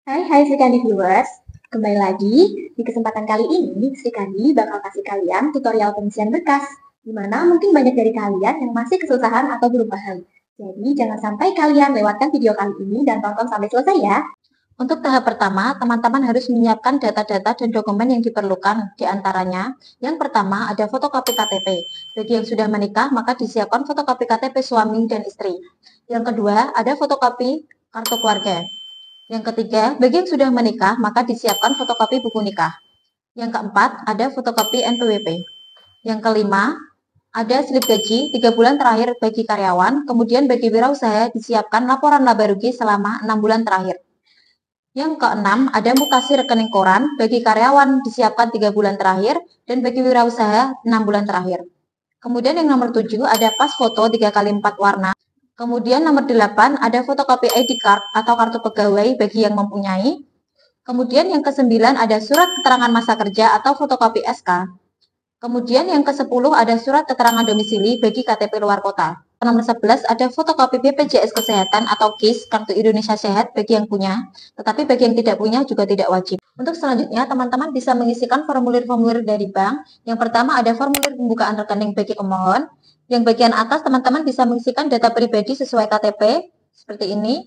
Hai Sri Kandi viewers, kembali lagi. Di kesempatan kali ini, Sri Kandi bakal kasih kalian tutorial pengisian berkas, di mana mungkin banyak dari kalian yang masih kesusahan atau belum paham. Jadi jangan sampai kalian lewatkan video kali ini dan tonton sampai selesai ya. Untuk tahap pertama, teman-teman harus menyiapkan data-data dan dokumen yang diperlukan. Di antaranya, yang pertama ada fotokopi KTP. Bagi yang sudah menikah, maka disiapkan fotokopi KTP suami dan istri. Yang kedua, ada fotokopi kartu keluarga. Yang ketiga, bagi yang sudah menikah, maka disiapkan fotokopi buku nikah. Yang keempat, ada fotokopi NPWP. Yang kelima, ada slip gaji 3 bulan terakhir bagi karyawan, kemudian bagi wirausaha disiapkan laporan laba rugi selama 6 bulan terakhir. Yang keenam, ada mutasi rekening koran, bagi karyawan disiapkan 3 bulan terakhir, dan bagi wirausaha 6 bulan terakhir. Kemudian yang nomor 7, ada pas foto 3x4 warna. Kemudian nomor 8 ada fotokopi ID card atau kartu pegawai bagi yang mempunyai. Kemudian yang ke-9 ada surat keterangan masa kerja atau fotokopi SK. Kemudian yang ke-10 ada surat keterangan domisili bagi KTP luar kota. Nomor 11 ada fotokopi BPJS Kesehatan atau KIS Kartu Indonesia Sehat bagi yang punya, tetapi bagi yang tidak punya juga tidak wajib. Untuk selanjutnya, teman-teman bisa mengisikan formulir-formulir dari bank. Yang pertama ada formulir pembukaan rekening bagi pemohon. Yang bagian atas teman-teman bisa mengisikan data pribadi sesuai KTP, seperti ini.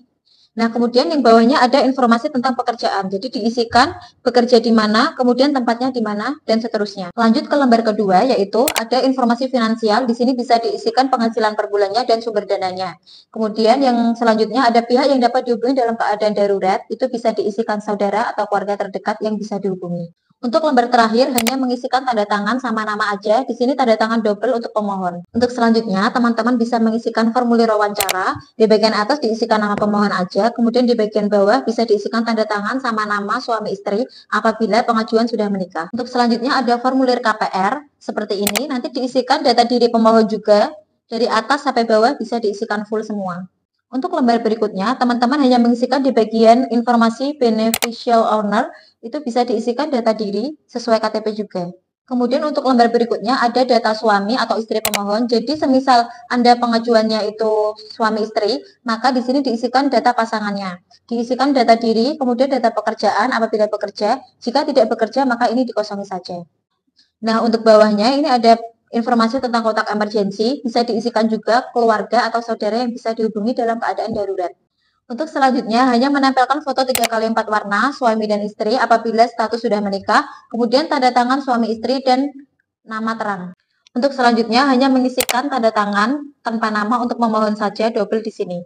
Nah, kemudian yang bawahnya ada informasi tentang pekerjaan. Jadi diisikan bekerja di mana, kemudian tempatnya di mana, dan seterusnya. Lanjut ke lembar kedua, yaitu ada informasi finansial. Di sini bisa diisikan penghasilan per bulannya dan sumber dananya. Kemudian yang selanjutnya ada pihak yang dapat dihubungi dalam keadaan darurat. Itu bisa diisikan saudara atau keluarga terdekat yang bisa dihubungi. Untuk lembar terakhir hanya mengisikan tanda tangan sama nama aja. Di sini tanda tangan double untuk pemohon. Untuk selanjutnya, teman-teman bisa mengisikan formulir wawancara. Di bagian atas diisikan nama pemohon aja, kemudian di bagian bawah bisa diisikan tanda tangan sama nama suami istri apabila pengajuan sudah menikah. Untuk selanjutnya ada formulir KPR seperti ini. Nanti diisikan data diri pemohon juga. Dari atas sampai bawah bisa diisikan full semua. Untuk lembar berikutnya, teman-teman hanya mengisikan di bagian informasi beneficial owner, itu bisa diisikan data diri sesuai KTP juga. Kemudian untuk lembar berikutnya ada data suami atau istri pemohon. Jadi semisal Anda pengajuannya itu suami istri, maka di sini diisikan data pasangannya. Diisikan data diri, kemudian data pekerjaan apabila bekerja. Jika tidak bekerja, maka ini dikosongi saja. Nah, untuk bawahnya ini ada informasi tentang kotak emergency, bisa diisikan juga keluarga atau saudara yang bisa dihubungi dalam keadaan darurat. Untuk selanjutnya hanya menempelkan foto 3x4 warna suami dan istri apabila status sudah menikah, kemudian tanda tangan suami istri dan nama terang. Untuk selanjutnya hanya mengisikan tanda tangan tanpa nama untuk memohon saja double di sini.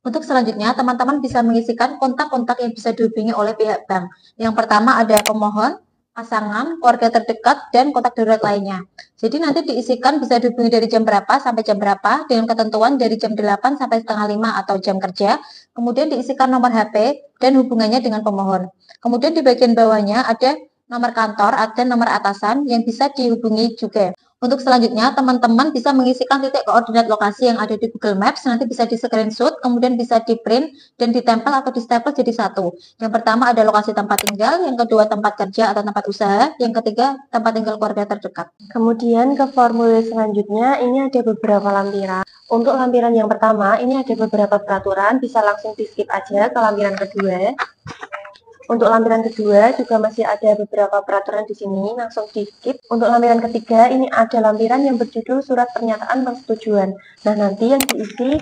Untuk selanjutnya teman-teman bisa mengisikan kontak-kontak yang bisa dihubungi oleh pihak bank. Yang pertama ada pemohon, pasangan, keluarga terdekat, dan kontak darurat lainnya. Jadi nanti diisikan bisa dihubungi dari jam berapa sampai jam berapa, dengan ketentuan dari jam 8 sampai setengah 5 atau jam kerja. Kemudian diisikan nomor HP dan hubungannya dengan pemohon. Kemudian di bagian bawahnya ada nomor kantor dan nomor atasan yang bisa dihubungi juga. Untuk selanjutnya, teman-teman bisa mengisikan titik koordinat lokasi yang ada di Google Maps, nanti bisa di screenshot, kemudian bisa di print dan ditempel atau di stapel jadi satu. Yang pertama ada lokasi tempat tinggal, yang kedua tempat kerja atau tempat usaha, yang ketiga tempat tinggal keluarga terdekat. Kemudian ke formulir selanjutnya, ini ada beberapa lampiran. Untuk lampiran yang pertama, ini ada beberapa peraturan, bisa langsung di skip aja ke lampiran kedua. Untuk lampiran kedua juga masih ada beberapa peraturan di sini, langsung di skip. Untuk lampiran ketiga, ini ada lampiran yang berjudul surat pernyataan persetujuan. Nah, nanti yang diisi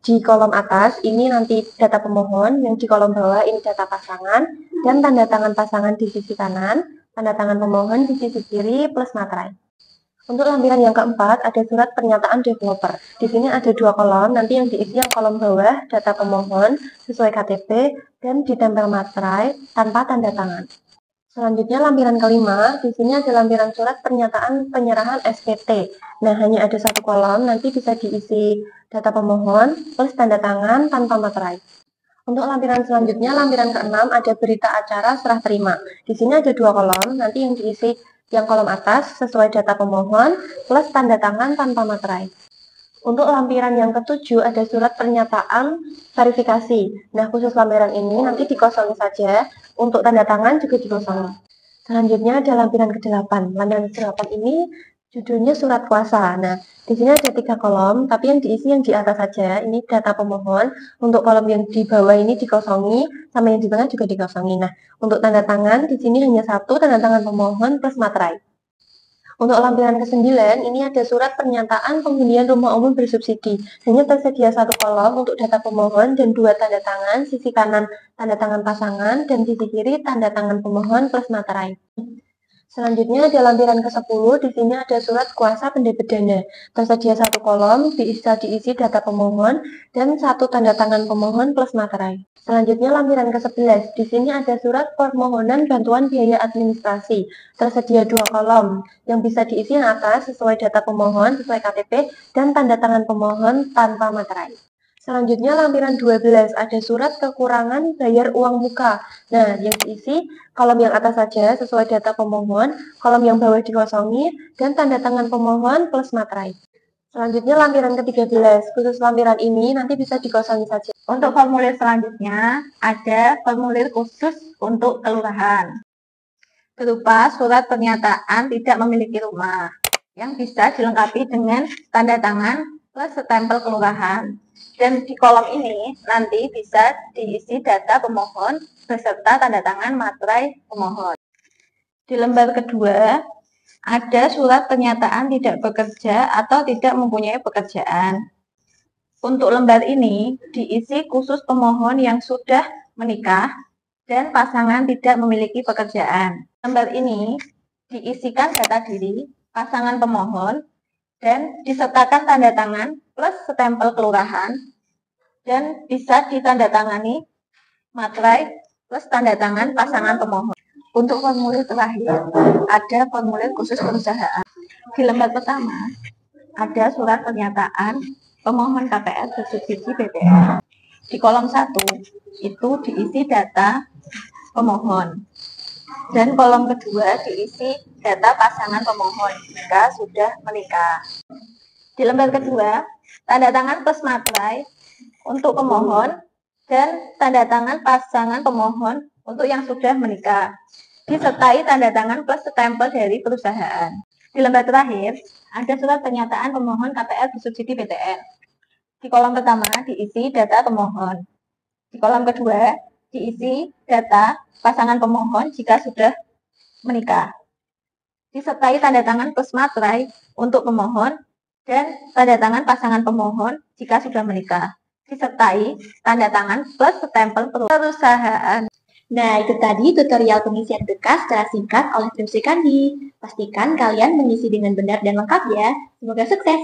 di kolom atas, ini nanti data pemohon, yang di kolom bawah ini data pasangan, dan tanda tangan pasangan di sisi kanan, tanda tangan pemohon di sisi kiri, plus materai. Untuk lampiran yang keempat, ada surat pernyataan developer. Di sini ada dua kolom, nanti yang diisi yang kolom bawah, data pemohon sesuai KTP, dan ditempel materai tanpa tanda tangan. Selanjutnya lampiran kelima, di sini ada lampiran surat pernyataan penyerahan SPT. Nah, hanya ada satu kolom, nanti bisa diisi data pemohon plus tanda tangan tanpa materai. Untuk lampiran selanjutnya, lampiran keenam ada berita acara serah terima. Di sini ada dua kolom, nanti yang diisi yang kolom atas sesuai data pemohon plus tanda tangan tanpa materai. Untuk lampiran yang ketujuh ada surat pernyataan verifikasi. Nah, khusus lampiran ini nanti dikosongi saja, untuk tanda tangan juga dikosongi. Selanjutnya ada lampiran ke-8. Lampiran ke-8 ini Judulnya surat kuasa. Nah, di sini ada 3 kolom, tapi yang diisi yang di atas saja. Ini data pemohon. Untuk kolom yang di bawah ini dikosongi, sama yang di tengah juga dikosongi. Nah, untuk tanda tangan di sini hanya 1 tanda tangan pemohon plus materai. Untuk lampiran ke-9, ini ada surat pernyataan penghunian rumah umum bersubsidi. Hanya tersedia 1 kolom untuk data pemohon dan 2 tanda tangan, sisi kanan tanda tangan pasangan dan sisi kiri tanda tangan pemohon plus materai. Selanjutnya ada lampiran ke-10, di sini ada surat kuasa pendebit dana. Tersedia 1 kolom, bisa diisi data pemohon dan 1 tanda tangan pemohon plus materai. Selanjutnya lampiran ke-11, di sini ada surat permohonan bantuan biaya administrasi. Tersedia 2 kolom, yang bisa diisi yang atas sesuai data pemohon, sesuai KTP, dan tanda tangan pemohon tanpa materai. Selanjutnya lampiran 12, ada surat kekurangan bayar uang muka. Nah, yang diisi kolom yang atas saja sesuai data pemohon, kolom yang bawah dikosongi, dan tanda tangan pemohon plus materai. Selanjutnya lampiran ke-13, khusus lampiran ini nanti bisa dikosongi saja. Untuk formulir selanjutnya, ada formulir khusus untuk kelurahan. Berupa surat pernyataan tidak memiliki rumah, yang bisa dilengkapi dengan tanda tangan plus stempel kelurahan. Dan di kolom ini nanti bisa diisi data pemohon beserta tanda tangan materai pemohon. Di lembar kedua, ada surat pernyataan tidak bekerja atau tidak mempunyai pekerjaan. Untuk lembar ini diisi khusus pemohon yang sudah menikah dan pasangan tidak memiliki pekerjaan. Lembar ini diisikan data diri pasangan pemohon dan disertakan tanda tangan plus stempel kelurahan dan bisa ditandatangani materai plus tanda tangan pasangan pemohon. Untuk formulir terakhir, ada formulir khusus perusahaan. Di lembar pertama, ada surat pernyataan pemohon KPR bersubsidi BPR. Di kolom 1, itu diisi data pemohon. Dan kolom kedua diisi data pasangan pemohon jika sudah menikah. Di lembar kedua, tanda tangan plus materai untuk pemohon dan tanda tangan pasangan pemohon untuk yang sudah menikah, disertai tanda tangan plus stempel dari perusahaan. Di lembar terakhir, ada surat pernyataan pemohon KPR bersubsidi BTN. Di kolom pertama diisi data pemohon. Di kolom kedua diisi data pasangan pemohon jika sudah menikah, disertai tanda tangan plus materai untuk pemohon dan tanda tangan pasangan pemohon jika sudah menikah, disertai tanda tangan plus stempel perusahaan. Nah, itu tadi tutorial pengisian berkas secara singkat oleh Tim Sri Kandi. Pastikan kalian mengisi dengan benar dan lengkap ya. Semoga sukses!